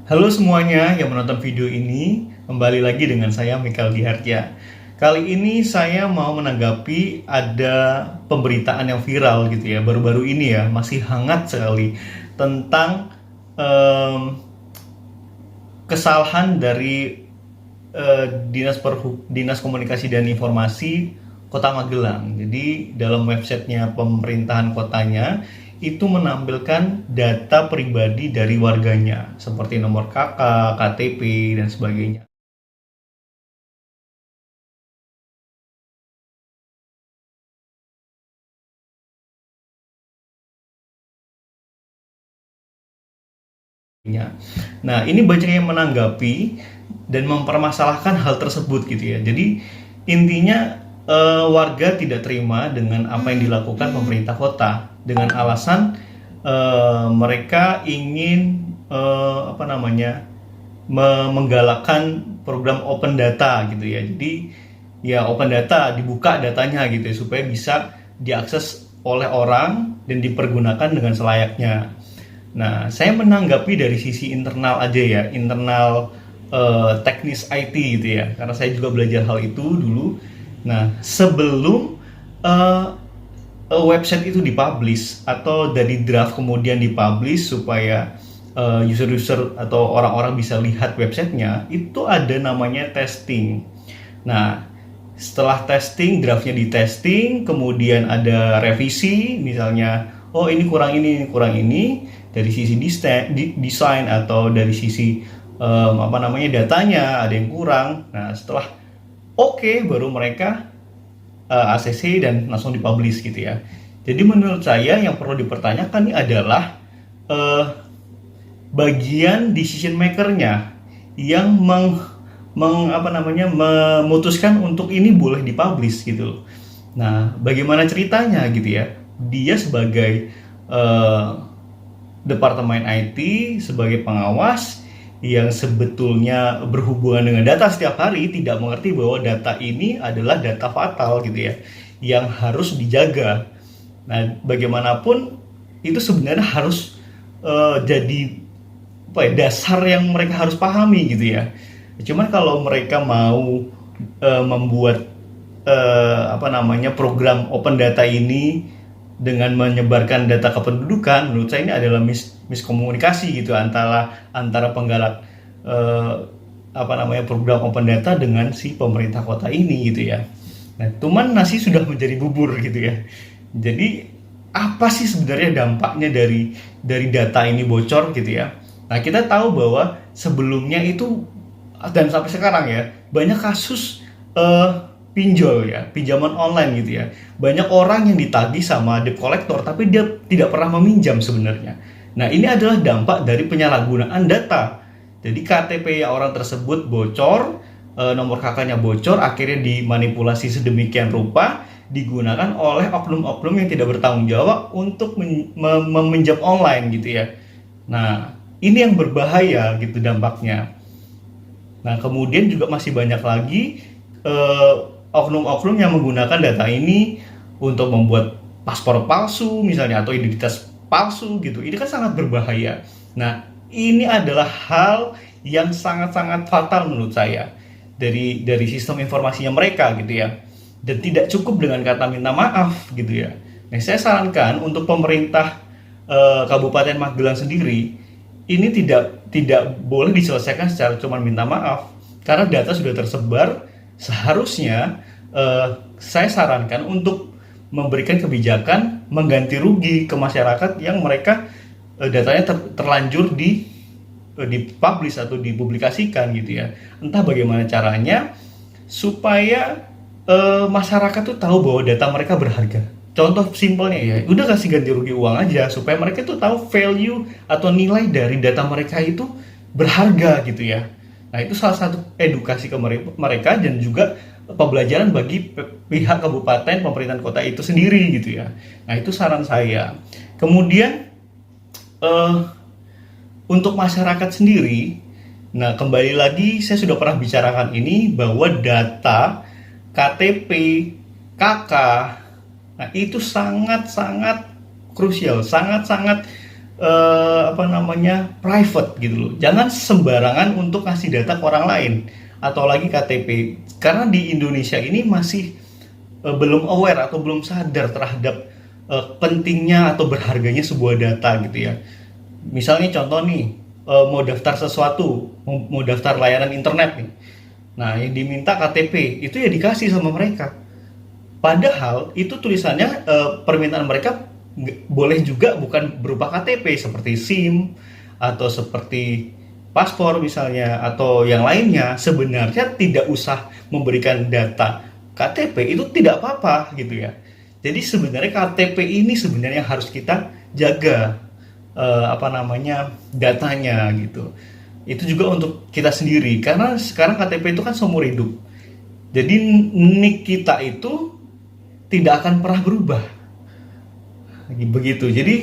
Halo semuanya yang menonton video ini, kembali lagi dengan saya Mikal Diharja. Kali ini saya mau menanggapi ada pemberitaan yang viral gitu ya, baru-baru ini ya, masih hangat sekali tentang em, kesalahan dari Dinas Komunikasi dan Informasi Kota Magelang. Jadi dalam websitenya pemerintahan kotanya itu menampilkan data pribadi dari warganya seperti nomor KK, KTP dan sebagainya. Nah, ini banyak yang menanggapi dan mempermasalahkan hal tersebut gitu ya. Jadi intinya warga tidak terima dengan apa yang dilakukan pemerintah kota dengan alasan mereka ingin menggalakkan program open data gitu ya. Jadi ya open data, dibuka datanya gitu ya, supaya bisa diakses oleh orang dan dipergunakan dengan selayaknya. Nah, saya menanggapi dari sisi internal aja ya, internal teknis IT gitu ya, karena saya juga belajar hal itu dulu. Nah, sebelum eh, website itu dipublish atau dari draft kemudian dipublish supaya user-user atau orang-orang bisa lihat websitenya, itu ada namanya testing. Nah, setelah testing, draftnya di testing, kemudian ada revisi, misalnya, oh ini kurang ini, dari sisi desain atau dari sisi datanya ada yang kurang. Nah, setelah oke, baru mereka ACC dan langsung dipublish gitu ya. Jadi menurut saya yang perlu dipertanyakan ini adalah uh, bagian decision makernya yang memutuskan untuk ini boleh dipublish gitu loh. Nah, bagaimana ceritanya gitu ya? Dia sebagai departemen IT, sebagai pengawas yang sebetulnya berhubungan dengan data setiap hari, tidak mengerti bahwa data ini adalah data fatal gitu ya, yang harus dijaga. Nah, bagaimanapun itu sebenarnya harus jadi apa ya, dasar yang mereka harus pahami gitu ya. Cuman kalau mereka mau membuat program open data ini dengan menyebarkan data kependudukan, menurut saya ini adalah miskomunikasi gitu antara penggalak program open data dengan si pemerintah kota ini gitu ya. Nah, cuman nasi sudah menjadi bubur gitu ya. Jadi apa sih sebenarnya dampaknya dari data ini bocor gitu ya? Nah, kita tahu bahwa sebelumnya itu dan sampai sekarang ya banyak kasus pinjol ya, pinjaman online gitu ya. Banyak orang yang ditagih sama debt collector tapi dia tidak pernah meminjam sebenarnya. Nah, ini adalah dampak dari penyalahgunaan data. Jadi KTP orang tersebut bocor, nomor KK-nya bocor, akhirnya dimanipulasi sedemikian rupa, digunakan oleh oknum-oknum yang tidak bertanggung jawab untuk meminjam online gitu ya. Nah, ini yang berbahaya gitu dampaknya. Nah, kemudian juga masih banyak lagi eh, oknum-oknum yang menggunakan data ini untuk membuat paspor palsu misalnya atau identitas palsu gitu. Ini kan sangat berbahaya. Nah, ini adalah hal yang sangat-sangat fatal menurut saya dari sistem informasinya mereka gitu ya. Dan tidak cukup dengan kata minta maaf gitu ya. Nah, saya sarankan untuk pemerintah Kabupaten Magelang sendiri ini tidak boleh diselesaikan secara cuma minta maaf karena data sudah tersebar. Seharusnya saya sarankan untuk memberikan kebijakan mengganti rugi ke masyarakat yang mereka datanya terlanjur dipublish atau dipublikasikan gitu ya. Entah bagaimana caranya supaya masyarakat tuh tahu bahwa data mereka berharga. Contoh simpelnya ya, udah kasih ganti rugi uang aja supaya mereka tuh tahu value atau nilai dari data mereka itu berharga gitu ya. Nah, itu salah satu edukasi ke mereka dan juga pembelajaran bagi pihak kabupaten, pemerintahan kota itu sendiri gitu ya. Nah, itu saran saya. Kemudian eh, untuk masyarakat sendiri, nah kembali lagi saya sudah pernah bicarakan ini bahwa data KTP, KK, nah itu sangat-sangat krusial, sangat-sangat private gitu loh. Jangan sembarangan untuk kasih data ke orang lain, atau lagi KTP. Karena di Indonesia ini masih belum aware atau belum sadar terhadap pentingnya atau berharganya sebuah data gitu ya. Misalnya contoh nih, mau daftar sesuatu, mau daftar layanan internet nih. Nah, yang diminta KTP itu ya dikasih sama mereka. Padahal itu tulisannya, permintaan mereka boleh juga bukan berupa KTP, seperti SIM atau seperti paspor misalnya, atau yang lainnya. Sebenarnya tidak usah memberikan data KTP, itu tidak apa-apa gitu ya. Jadi sebenarnya KTP ini sebenarnya harus kita jaga datanya gitu. Itu juga untuk kita sendiri, karena sekarang KTP itu kan seumur hidup. Jadi nik kita itu tidak akan pernah berubah. Begitu. Jadi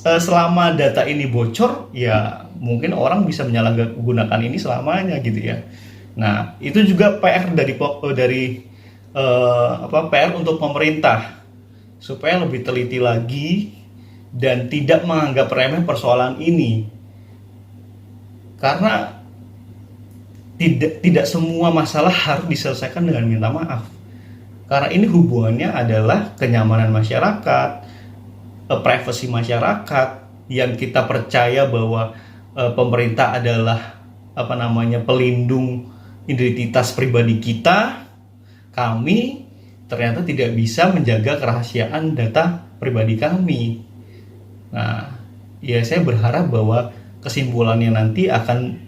selama data ini bocor, ya mungkin orang bisa menyalahgunakan ini selamanya gitu ya. Nah, itu juga PR PR untuk pemerintah, supaya lebih teliti lagi dan tidak menganggap remeh persoalan ini. Karena tidak semua masalah harus diselesaikan dengan minta maaf. Karena ini hubungannya adalah kenyamanan masyarakat, privasi masyarakat, yang kita percaya bahwa pemerintah adalah pelindung identitas pribadi kita. Kami ternyata tidak bisa menjaga kerahasiaan data pribadi kami. Nah, ya saya berharap bahwa kesimpulannya nanti akan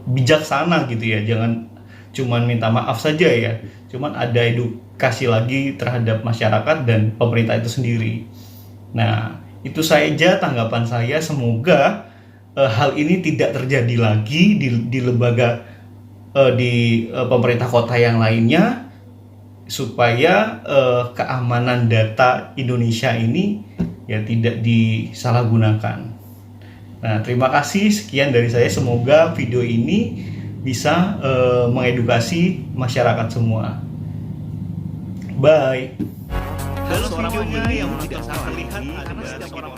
bijaksana gitu ya. Jangan cuman minta maaf saja ya, cuman ada edukasi lagi terhadap masyarakat dan pemerintah itu sendiri. Nah, itu saja tanggapan saya. Semoga hal ini tidak terjadi lagi di lembaga di pemerintah kota yang lainnya, supaya keamanan data Indonesia ini ya tidak disalahgunakan. Nah, terima kasih, sekian dari saya. Semoga video ini bisa mengedukasi masyarakat semua. Bye. Dalam videonya yang tidak terlihat ada seorang